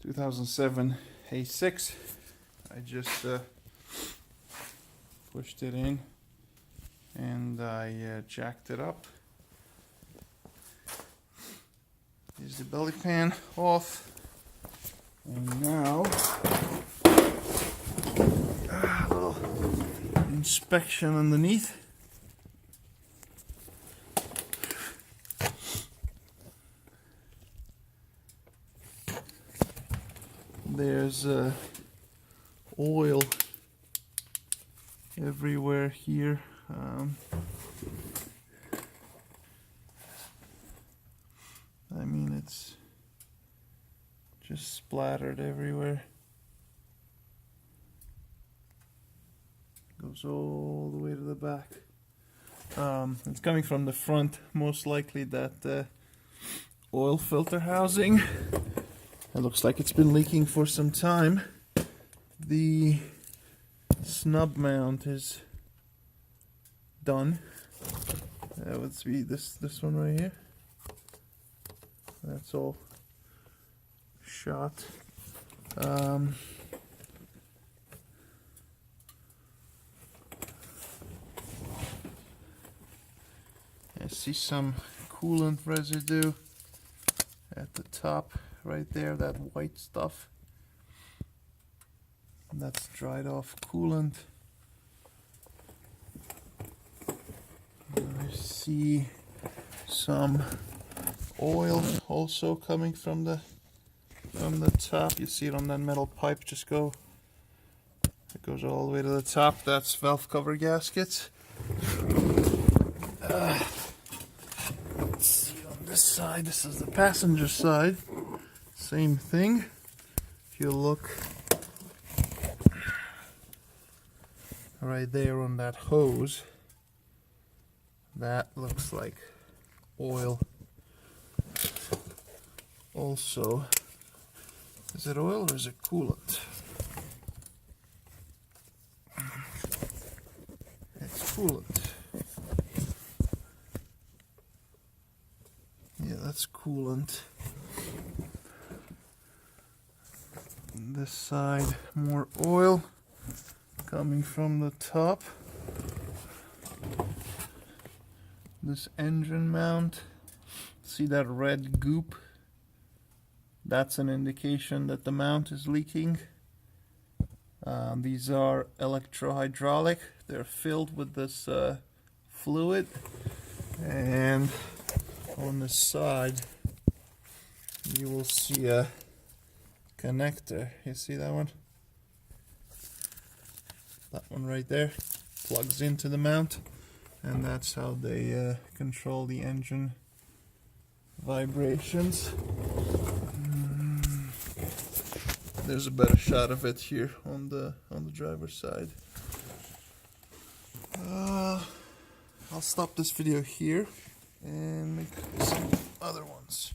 2007 A6. I just pushed it in and I jacked it up. Here's the belly pan off, and now a little inspection underneath. There's oil everywhere here. I mean, it's just splattered everywhere. Goes all the way to the back. It's coming from the front, most likely that oil filter housing. It looks like it's been leaking for some time. The snub mount is done. That would be this one right here. That's all shot. I see some coolant residue at the top right there, that white stuff. That's dried off coolant. I see some oil also coming from the top. You see it on that metal pipe. It goes all the way to the top. That's valve cover gaskets. Let's see on this side. This is the passenger side. Same thing. If you look right there on that hose, that looks like oil. Also, is it oil or is it coolant? It's coolant. Yeah, that's coolant. This side, more oil coming from the top. This engine mount, see that red goop? That's an indication that the mount is leaking. These are electrohydraulic. They're filled with this fluid, and on the side you will see a connector. You see that one? That one right there plugs into the mount, and that's how they control the engine vibrations. There's a better shot of it here on the driver's side. I'll stop this video here and make some other ones.